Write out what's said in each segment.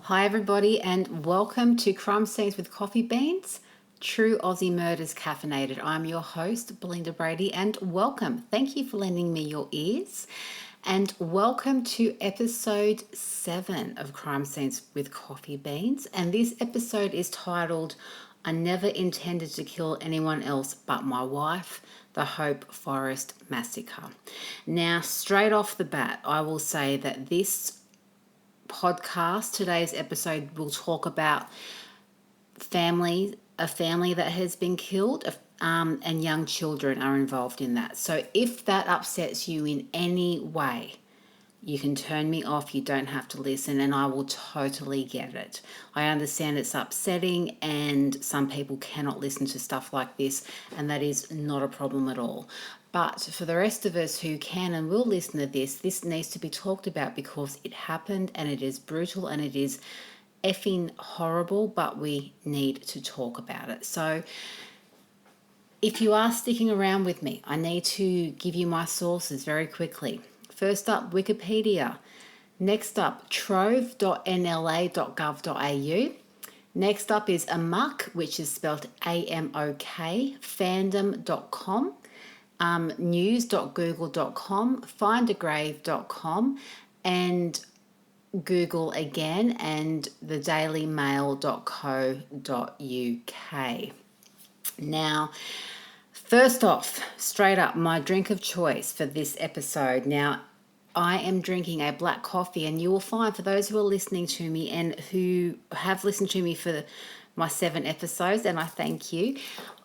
Hi everybody and welcome to Crime Scenes with Coffee Beans, True Aussie Murders Caffeinated. I'm your host, Belinda Brady, and welcome. Thank you for lending me your ears. And welcome to episode 7 of Crime Scenes with Coffee Beans. And this episode is titled, I Never Intended to Kill Anyone Else But My Wife, the Hope Forrest Massacre. Now, straight off the bat, I will say that this podcast, today's episode, will talk about a family that has been killed, and young children are involved in that. So if that upsets you in any way, you can turn me off. You don't have to listen, and I will totally get it. I understand it's upsetting, and some people cannot listen to stuff like this, and that is not a problem at all. But for the rest of us who can and will listen to this needs to be talked about because it happened and it is brutal and it is effing horrible, but we need to talk about it. So if you are sticking around with me, I need to give you my sources very quickly. First up, Wikipedia. Next up, trove.nla.gov.au. Next up is Amok, which is spelled A-M-O-K, fandom.com. News.google.com, findagrave.com, and Google again, and thedailymail.co.uk. Now, first off, straight up, my drink of choice for this episode. Now, I am drinking a black coffee, and you will find, for those who are listening to me and who have listened to me for my 7 episodes, and I thank you,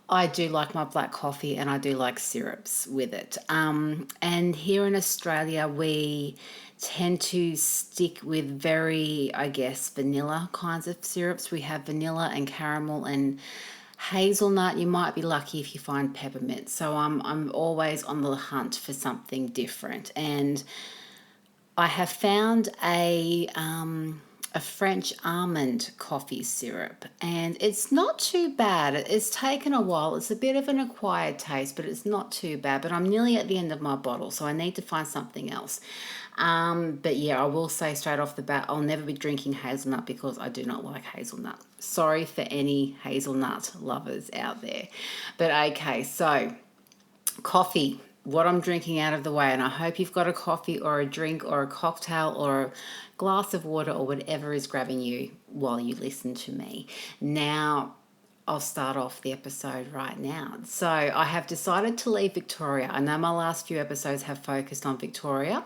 I do like my black coffee and I do like syrups with it. And here in Australia, we tend to stick with very, vanilla kinds of syrups. We have vanilla and caramel and hazelnut. You might be lucky if you find peppermint. So I'm always on the hunt for something different. And I have found a French almond coffee syrup, and it's not too bad. It's taken a while. It's a bit of an acquired taste, but it's not too bad. But I'm nearly at the end of my bottle, so I need to find something else. But yeah, I will say straight off the bat, I'll never be drinking hazelnut because I do not like hazelnut. Sorry for any hazelnut lovers out there. But okay, so coffee. What I'm drinking out of the way, and I hope you've got a coffee or a drink or a cocktail or a glass of water or whatever is grabbing you while you listen to me. Now, I'll start off the episode right now. So I have decided to leave Victoria. I know my last few episodes have focused on Victoria,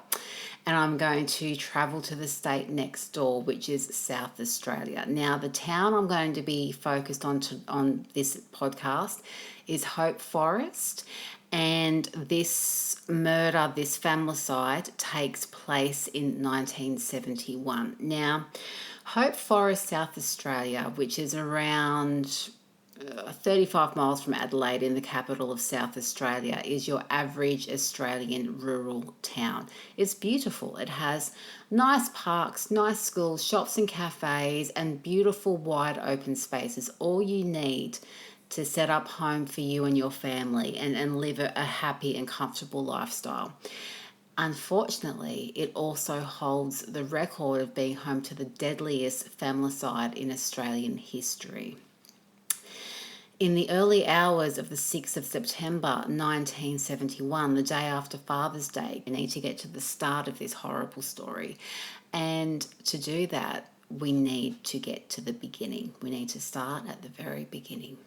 and I'm going to travel to the state next door, which is South Australia. Now, the town I'm going to be focused on this podcast is Hope Forrest. And this murder, this familicide, takes place in 1971. Now, Hope Forrest, South Australia, which is around 35 miles from Adelaide in the capital of South Australia, is your average Australian rural town. It's beautiful. It has nice parks, nice schools, shops and cafes, and beautiful wide open spaces. All you need to set up home for you and your family and live a happy and comfortable lifestyle. Unfortunately, it also holds the record of being home to the deadliest familicide in Australian history. In the early hours of the 6th of September 1971, the day after Father's Day, we need to get to the start of this horrible story. And to do that, we need to get to the beginning. We need to start at the very beginning.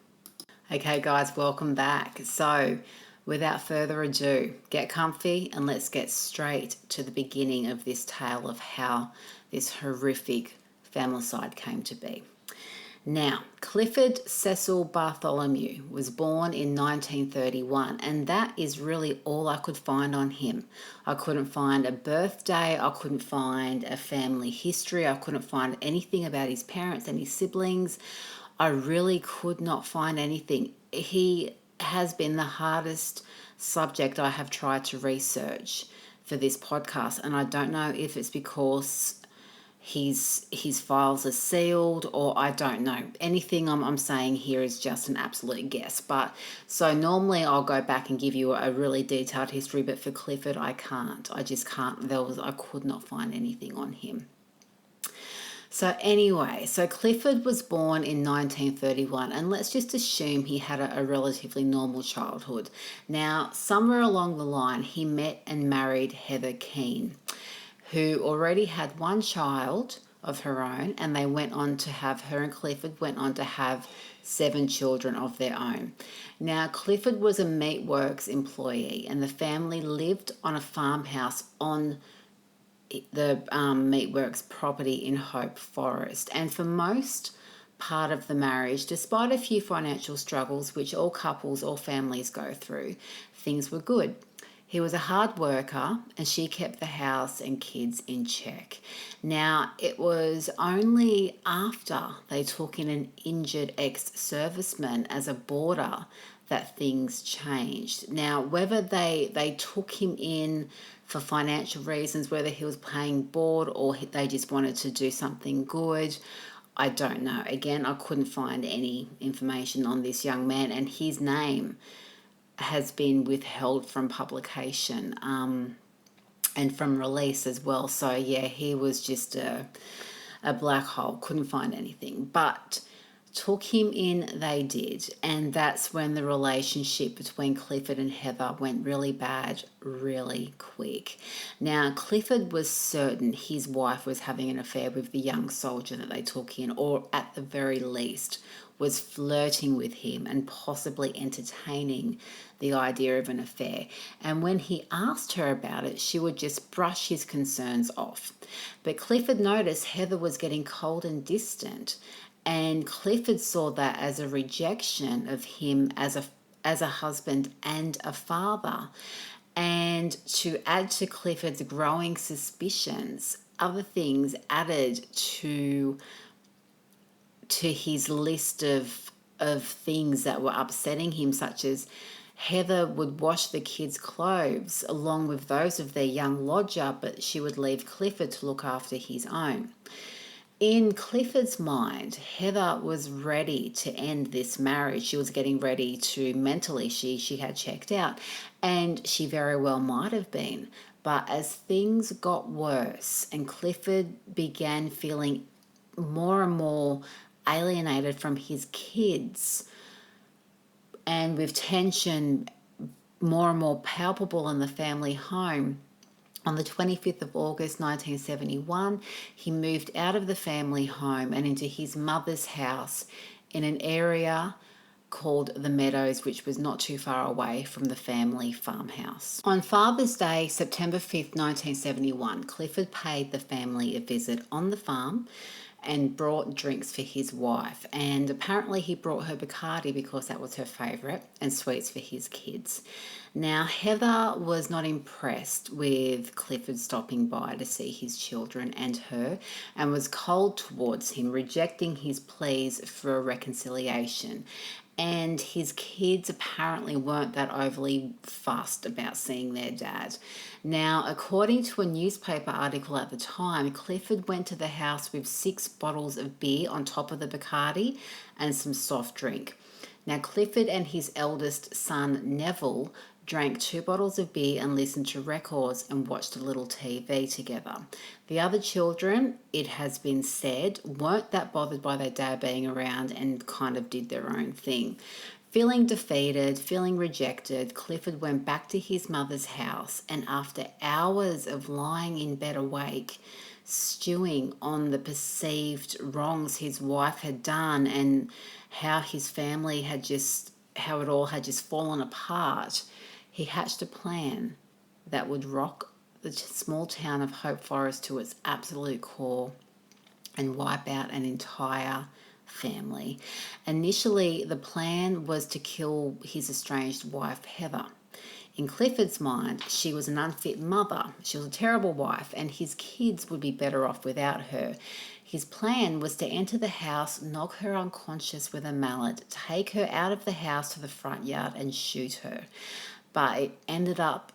Okay, guys, welcome back. So, without further ado, get comfy and let's get straight to the beginning of this tale of how this horrific familicide came to be. Now, Clifford Cecil Bartholomew was born in 1931, and that is really all I could find on him. I couldn't find a birthday, I couldn't find a family history, I couldn't find anything about his parents and his siblings. I really could not find anything. He has been the hardest subject I have tried to research for this podcast, and I don't know if it's because his files are sealed or I don't know. Anything I'm saying here is just an absolute guess. But so normally I'll go back and give you a really detailed history, but for Clifford I can't. I just can't. I could not find anything on him. So Clifford was born in 1931, and let's just assume he had a relatively normal childhood. Now, somewhere along the line, he met and married Heather Keane, who already had one child of her own, and they went on to have, her and Clifford went on to have 7 children of their own. Now, Clifford was a meatworks employee, and the family lived on a farmhouse on the meatworks property in Hope Forrest. And for most part of the marriage, despite a few financial struggles which all couples or families go through, things were good. He was a hard worker and she kept the house and kids in check. Now, it was only after they took in an injured ex-serviceman as a boarder that things changed. Now, whether they took him in for financial reasons, whether he was paying board or they just wanted to do something good, I don't know. Again, I couldn't find any information on this young man, and his name has been withheld from publication and from release as well. So yeah, he was just a black hole. Couldn't find anything, but took him in they did, and that's when the relationship between Clifford and Heather went really bad really quick. Now, Clifford was certain his wife was having an affair with the young soldier that they took in, or at the very least was flirting with him and possibly entertaining the idea of an affair. And when he asked her about it, she would just brush his concerns off. But Clifford noticed Heather was getting cold and distant, and Clifford saw that as a rejection of him as a husband and a father. And to add to Clifford's growing suspicions, other things added to his list of things that were upsetting him, such as Heather would wash the kids' clothes along with those of their young lodger, but she would leave Clifford to look after his own. In Clifford's mind, Heather was ready to end this marriage. She was getting ready to mentally, she had checked out, and she very well might have been. But as things got worse and Clifford began feeling more and more alienated from his kids, and with tension more and more palpable in the family home, on the 25th of August 1971, he moved out of the family home and into his mother's house in an area called the Meadows, which was not too far away from the family farmhouse. On Father's Day, September 5th, 1971, Clifford paid the family a visit on the farm and brought drinks for his wife. And apparently he brought her Bacardi because that was her favourite, and sweets for his kids. Now, Heather was not impressed with Clifford stopping by to see his children and her, and was cold towards him, rejecting his pleas for a reconciliation. And his kids apparently weren't that overly fussed about seeing their dad. Now, according to a newspaper article at the time, Clifford went to the house with 6 bottles of beer on top of the Bacardi and some soft drink. Now, Clifford and his eldest son, Neville, drank 2 bottles of beer and listened to records and watched a little TV together. The other children, it has been said, weren't that bothered by their dad being around and kind of did their own thing. Feeling defeated, feeling rejected, Clifford went back to his mother's house, and after hours of lying in bed awake, stewing on the perceived wrongs his wife had done and how his family had just, how it all had just fallen apart, he hatched a plan that would rock the small town of Hope Forest to its absolute core and wipe out an entire family. Initially, the plan was to kill his estranged wife, Heather. In Clifford's mind, she was an unfit mother. She was a terrible wife, and his kids would be better off without her. His plan was to enter the house, knock her unconscious with a mallet, take her out of the house to the front yard and shoot her. But it ended up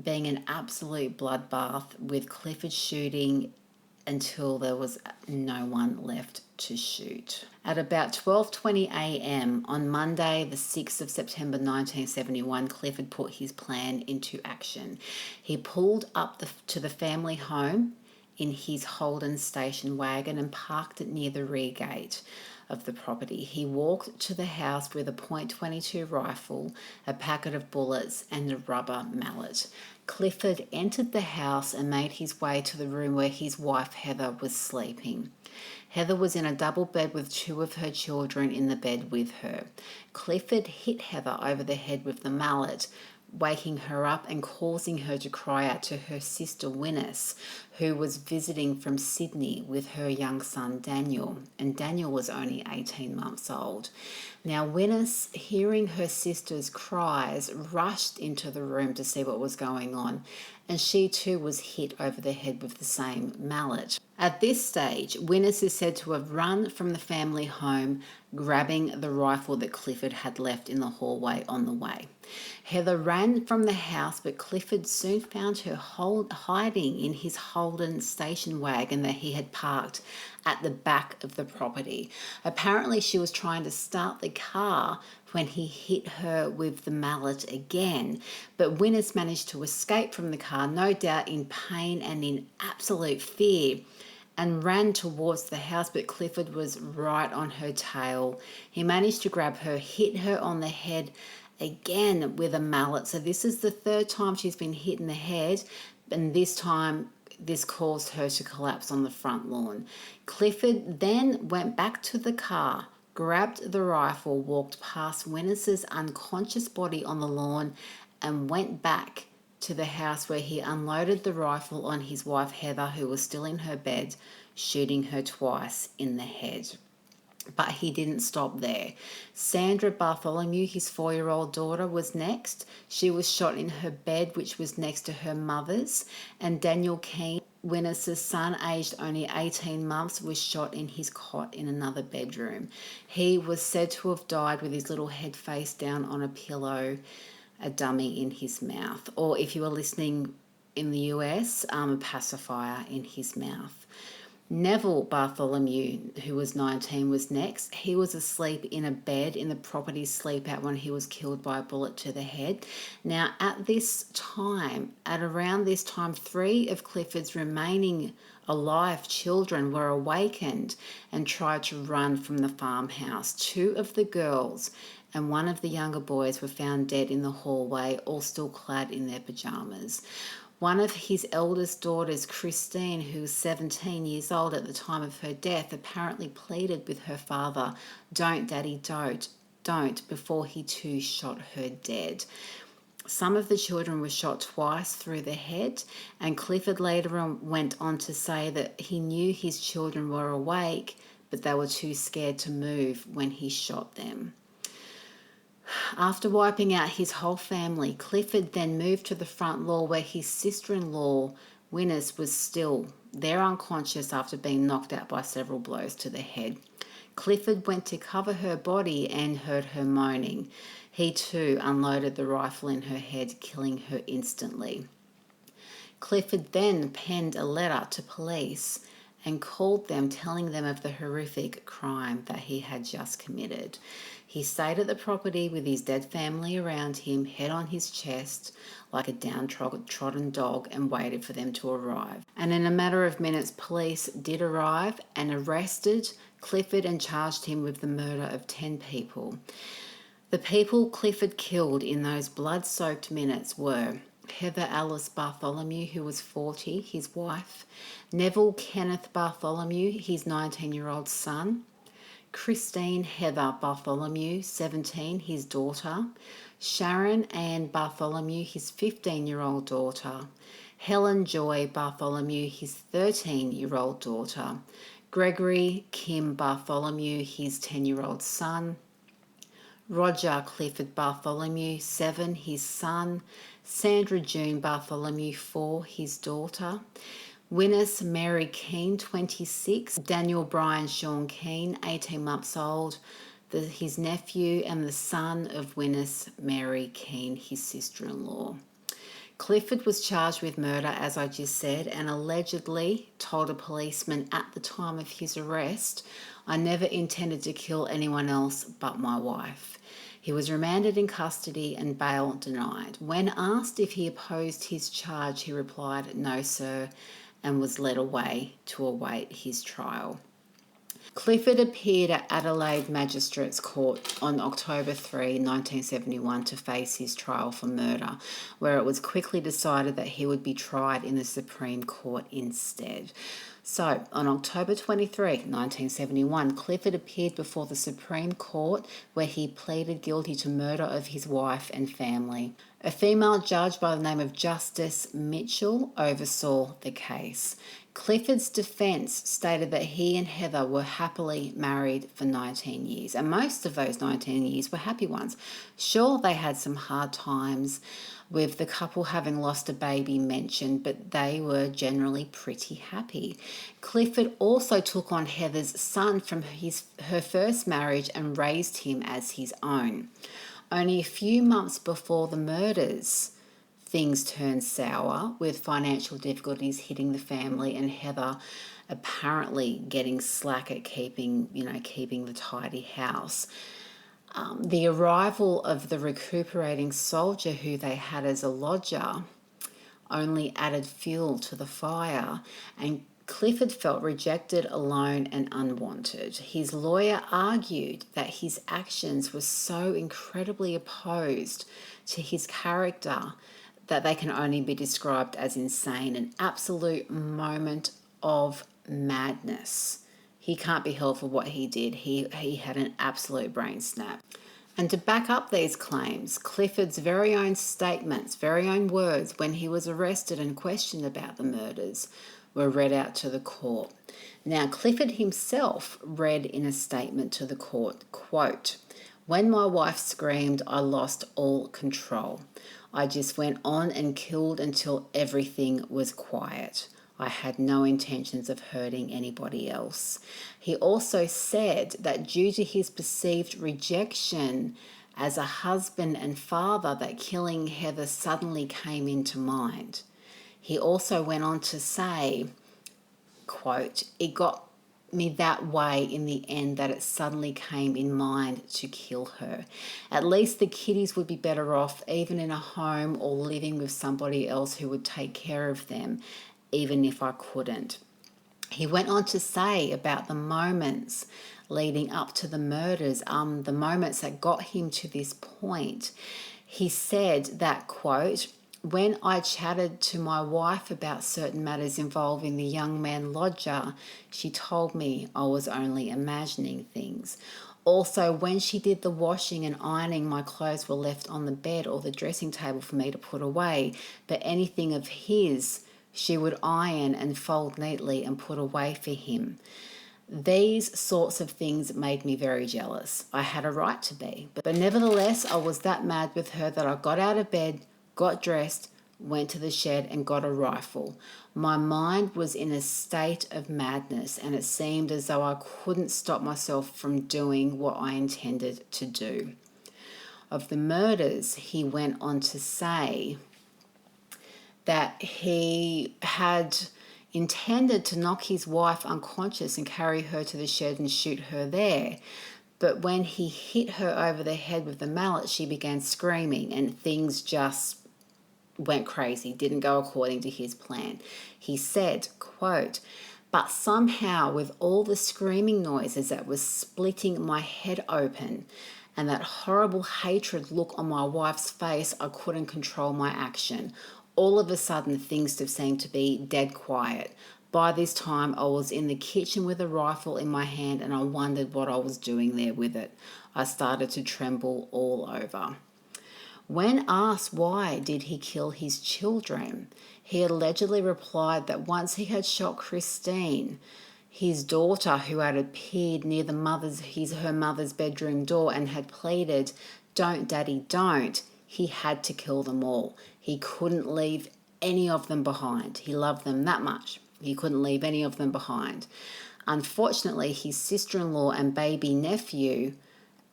being an absolute bloodbath, with Clifford shooting until there was no one left to shoot. At about 12:20 a.m. on Monday, the 6th of September 1971, Clifford put his plan into action. He pulled up to the family home in his Holden station wagon and parked it near the rear gate of the property. He walked to the house with a .22 rifle, a packet of bullets, and a rubber mallet. Clifford entered the house and made his way to the room where his wife Heather was sleeping. Heather was in a double bed with two of her children in the bed with her. Clifford hit Heather over the head with the mallet, waking her up and causing her to cry out to her sister Winnis, who was visiting from Sydney with her young son Daniel, and Daniel was only 18 months old. Now Winnis, hearing her sister's cries, rushed into the room to see what was going on, and she too was hit over the head with the same mallet. At this stage, Winnis is said to have run from the family home, grabbing the rifle that Clifford had left in the hallway on the way. Heather ran from the house, but Clifford soon found her hiding in his Holden station wagon that he had parked at the back of the property. Apparently, she was trying to start the car when he hit her with the mallet again. But Winnis managed to escape from the car, no doubt in pain and in absolute fear, and ran towards the house, but Clifford was right on her tail. He managed to grab her, hit her on the head again with a mallet. So this is the third time she's been hit in the head, and this time this caused her to collapse on the front lawn. Clifford then went back to the car, grabbed the rifle, walked past Winnis's unconscious body on the lawn, and went back to the house where he unloaded the rifle on his wife Heather, who was still in her bed, shooting her twice in the head. But he didn't stop there. Sandra Bartholomew, his 4-year-old daughter, was next. She was shot in her bed, which was next to her mother's. And Daniel Keane, Winnis's son, aged only 18 months, was shot in his cot in another bedroom. He was said to have died with his little head face down on a pillow, a dummy in his mouth. Or if you were listening in the US, a pacifier in his mouth. Neville Bartholomew, who was 19, was next. He was asleep in a bed in the property sleep out when he was killed by a bullet to the head. Now, at around this time, 3 of Clifford's remaining alive children were awakened and tried to run from the farmhouse. 2 of the girls and 1 of the younger boys were found dead in the hallway, all still clad in their pajamas. One of his eldest daughters, Christine, who was 17 years old at the time of her death, apparently pleaded with her father, "Don't, Daddy, don't," before he too shot her dead. Some of the children were shot twice through the head, and Clifford later on went on to say that he knew his children were awake, but they were too scared to move when he shot them. After wiping out his whole family, Clifford then moved to the front lawn where his sister-in-law, Winnis, was still there unconscious after being knocked out by several blows to the head. Clifford went to cover her body and heard her moaning. He too unloaded the rifle in her head, killing her instantly. Clifford then penned a letter to police and called them, telling them of the horrific crime that he had just committed. He stayed at the property with his dead family around him, head on his chest, like a downtrodden dog, and waited for them to arrive. And in a matter of minutes, police did arrive and arrested Clifford and charged him with the murder of 10 people. The people Clifford killed in those blood-soaked minutes were Heather Alice Bartholomew, who was 40, his wife; Neville Kenneth Bartholomew, his 19-year-old son; Christine Heather Bartholomew, 17, his daughter; Sharon Ann Bartholomew, his 15-year-old daughter; Helen Joy Bartholomew, his 13-year-old daughter; Gregory Kim Bartholomew, his 10-year-old son; Roger Clifford Bartholomew, 7, his son; Sandra June Bartholomew, 4, his daughter; Winnis Mary Keane, 26; Daniel Brian Sean Keane, 18 months old, his nephew and the son of Winnis Mary Keane, his sister-in-law. Clifford was charged with murder, as I just said, and allegedly told a policeman at the time of his arrest, "I never intended to kill anyone else but my wife." He was remanded in custody and bail denied. When asked if he opposed his charge, he replied, "No, sir," and was led away to await his trial. Clifford appeared at Adelaide Magistrates Court on October 3, 1971 to face his trial for murder, where it was quickly decided that he would be tried in the Supreme Court instead. So, on October 23, 1971, Clifford appeared before the Supreme Court where he pleaded guilty to murder of his wife and family. A female judge by the name of Justice Mitchell oversaw the case. Clifford's defence stated that he and Heather were happily married for 19 years, and most of those 19 years were happy ones. Sure, they had some hard times with the couple having lost a baby mentioned, but they were generally pretty happy. Clifford also took on Heather's son from her first marriage and raised him as his own. Only a few months before the murders, things turned sour, with financial difficulties hitting the family and Heather apparently getting slack at keeping the tidy house. The arrival of the recuperating soldier who they had as a lodger only added fuel to the fire, and Clifford felt rejected, alone, and unwanted. His lawyer argued that his actions were so incredibly opposed to his character that they can only be described as insane, an absolute moment of madness. He can't be held for what he did. He had an absolute brain snap. And to back up these claims, Clifford's very own statements, very own words when he was arrested and questioned about the murders were read out to the court. Now, Clifford himself read in a statement to the court, quote, "When my wife screamed, I lost all control. I just went on and killed until everything was quiet. I had no intentions of hurting anybody else." He also said that due to his perceived rejection as a husband and father, that killing Heather suddenly came into mind. He also went on to say, quote, "It got me that way in the end that it suddenly came in mind to kill her. At least the kiddies would be better off even in a home or living with somebody else who would take care of them, even if I couldn't." He went on to say about the moments leading up to the murders, the moments that got him to this point. He said that, quote, "When I chatted to my wife about certain matters involving the young man lodger, she told me I was only imagining things. Also, when she did the washing and ironing, my clothes were left on the bed or the dressing table for me to put away, but anything of his she would iron and fold neatly and put away for him. These sorts of things made me very jealous. I had a right to be. But nevertheless, I was that mad with her that I got out of bed, got dressed, went to the shed and got a rifle. My mind was in a state of madness, and it seemed as though I couldn't stop myself from doing what I intended to do." Of the murders, he went on to say that he had intended to knock his wife unconscious and carry her to the shed and shoot her there. But when he hit her over the head with the mallet, she began screaming and things just went crazy, didn't go according to his plan. He said, quote, "But somehow with all the screaming noises that was splitting my head open and that horrible hatred look on my wife's face, I couldn't control my action. All of a sudden, things have seemed to be dead quiet. By this time, I was in the kitchen with a rifle in my hand and I wondered what I was doing there with it. I started to tremble all over." When asked why did he kill his children, he allegedly replied that once he had shot Christine, his daughter, who had appeared near her mother's bedroom door and had pleaded, "Don't, Daddy, don't," he had to kill them all. He couldn't leave any of them behind. He loved them that much. He couldn't leave any of them behind. Unfortunately, his sister-in-law and baby nephew,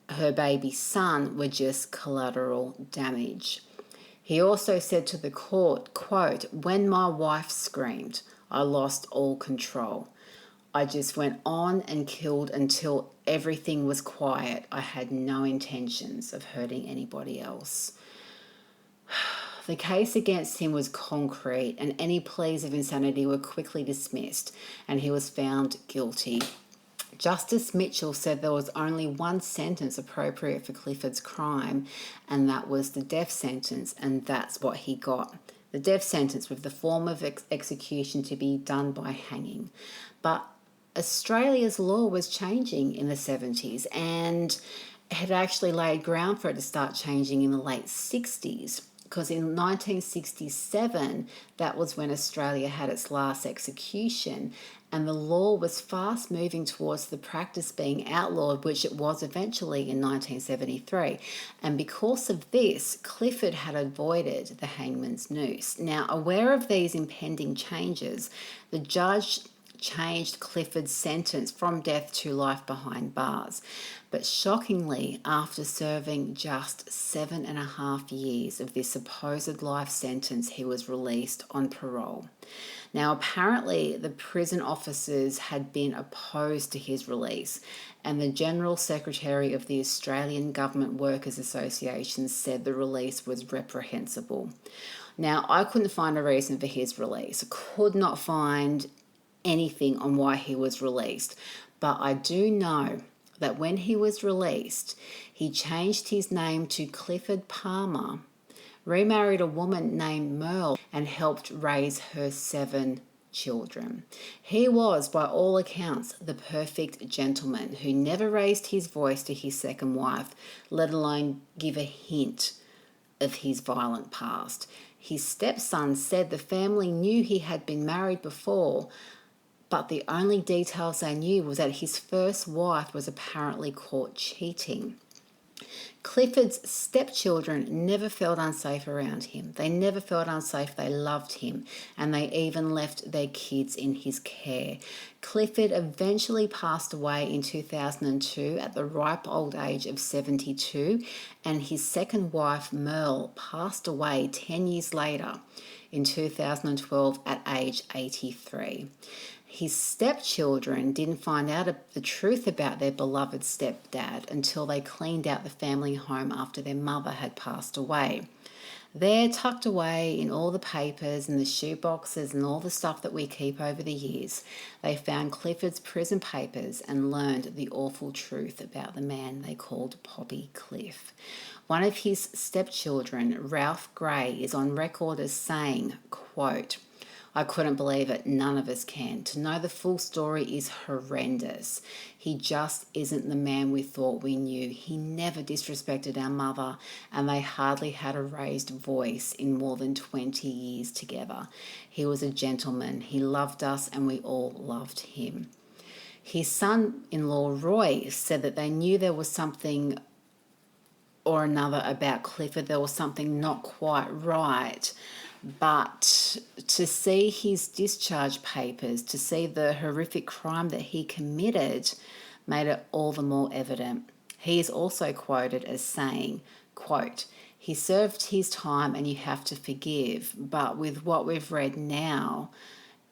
her baby son, were just collateral damage. He also said to the court, quote, "When my wife screamed, I lost all control. I just went on and killed until everything was quiet. I had no intentions of hurting anybody else." The case against him was concrete, and any pleas of insanity were quickly dismissed, and he was found guilty. Justice Mitchell said there was only one sentence appropriate for Clifford's crime, and that was the death sentence, and that's what he got. The death sentence with the form of execution to be done by hanging. But Australia's law was changing in the 70s and had actually laid ground for it to start changing in the late 60s. Because in 1967, that was when Australia had its last execution, and the law was fast moving towards the practice being outlawed, which it was eventually in 1973. And because of this, Clifford had avoided the hangman's noose. Now, aware of these impending changes, the judge changed Clifford's sentence from death to life behind bars. But shockingly, after serving just 7.5 years of this supposed life sentence, he was released on parole. Now, apparently, the prison officers had been opposed to his release, and the General Secretary of the Australian Government Workers Association said the release was reprehensible. Now, I couldn't find a reason for his release. I could not find anything on why he was released, but I do know that when he was released, he changed his name to Clifford Palmer, remarried a woman named Merle, and helped raise her 7 children. He was, by all accounts, the perfect gentleman who never raised his voice to his second wife, let alone give a hint of his violent past. His stepson said the family knew he had been married before, but the only details they knew was that his first wife was apparently caught cheating. Clifford's stepchildren never felt unsafe around him. They never felt unsafe. They loved him, and they even left their kids in his care. Clifford eventually passed away in 2002 at the ripe old age of 72, and his second wife, Merle, passed away 10 years later in 2012 at age 83. His stepchildren didn't find out the truth about their beloved stepdad until they cleaned out the family home after their mother had passed away. There, tucked away in all the papers and the shoe boxes and all the stuff that we keep over the years, they found Clifford's prison papers and learned the awful truth about the man they called Poppy Cliff. One of his stepchildren, Ralph Gray, is on record as saying, quote, "I couldn't believe it. None of us can. To know the full story is horrendous. He just isn't the man we thought we knew. He never disrespected our mother, and they hardly had a raised voice in more than 20 years together. He was a gentleman. He loved us, and we all loved him." His son-in-law, Roy, said that they knew there was something or another about Clifford. There was something not quite right. But to see his discharge papers, to see the horrific crime that he committed, made it all the more evident. He is also quoted as saying, quote, "He served his time and you have to forgive, but with what we've read now,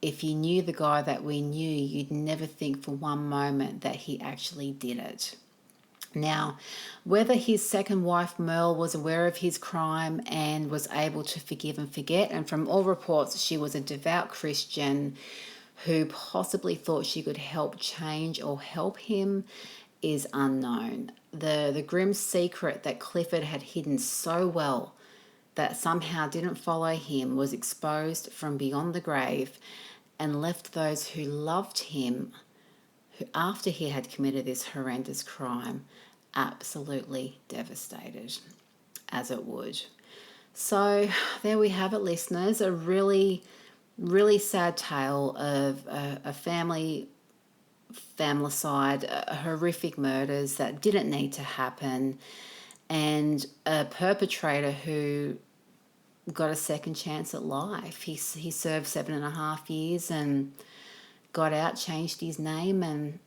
if you knew the guy that we knew, you'd never think for one moment that he actually did it." Now, whether his second wife Merle was aware of his crime and was able to forgive and forget, and from all reports she was a devout Christian who possibly thought she could help change or help him, is unknown. The grim secret that Clifford had hidden so well that somehow didn't follow him was exposed from beyond the grave and left those who loved him, who after he had committed this horrendous crime, absolutely devastated, as it would. So there we have it, listeners. A really, really sad tale of a familicide, horrific murders that didn't need to happen, and a perpetrator who got a second chance at life. He served 7.5 years and got out, changed his name, and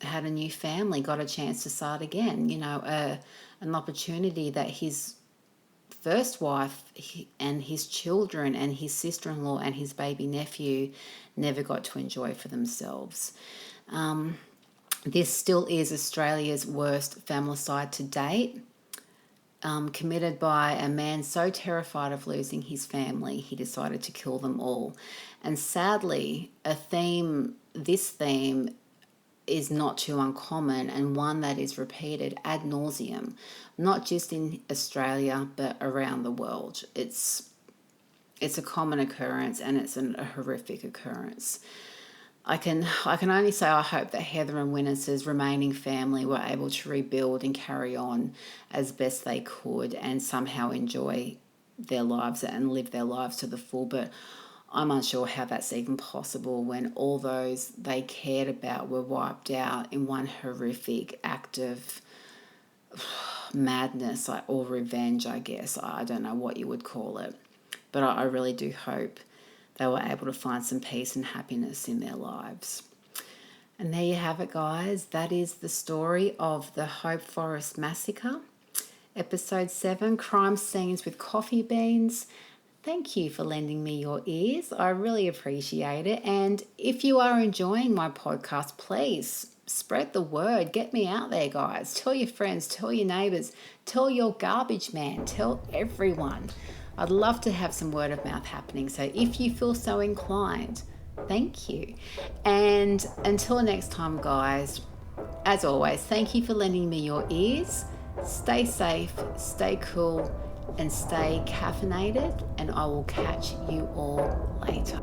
had a new family, got a chance to start again. You know, an opportunity that his first wife and his children and his sister-in-law and his baby nephew never got to enjoy for themselves. This still is Australia's worst familicide to date. committed by a man so terrified of losing his family, he decided to kill them all. And sadly, this theme is not too uncommon, and one that is repeated ad nauseum, not just in Australia but around the world. It's a common occurrence, and it's a horrific occurrence. I can only say I hope that Heather and Winnis's remaining family were able to rebuild and carry on as best they could and somehow enjoy their lives and live their lives to the full. But I'm unsure how that's even possible when all those they cared about were wiped out in one horrific act of madness, or revenge, I guess. I don't know what you would call it. But I really do hope they were able to find some peace and happiness in their lives. And there you have it, guys. That is the story of the Hope Forrest Massacre. Episode 7, Crime Scenes with Coffee Beans. Thank you for lending me your ears. I really appreciate it. And if you are enjoying my podcast, please spread the word. Get me out there, guys. Tell your friends, tell your neighbours, tell your garbage man, tell everyone. I'd love to have some word of mouth happening. So if you feel so inclined, thank you. And until next time, guys, as always, thank you for lending me your ears. Stay safe, stay cool, and stay caffeinated. And I will catch you all later.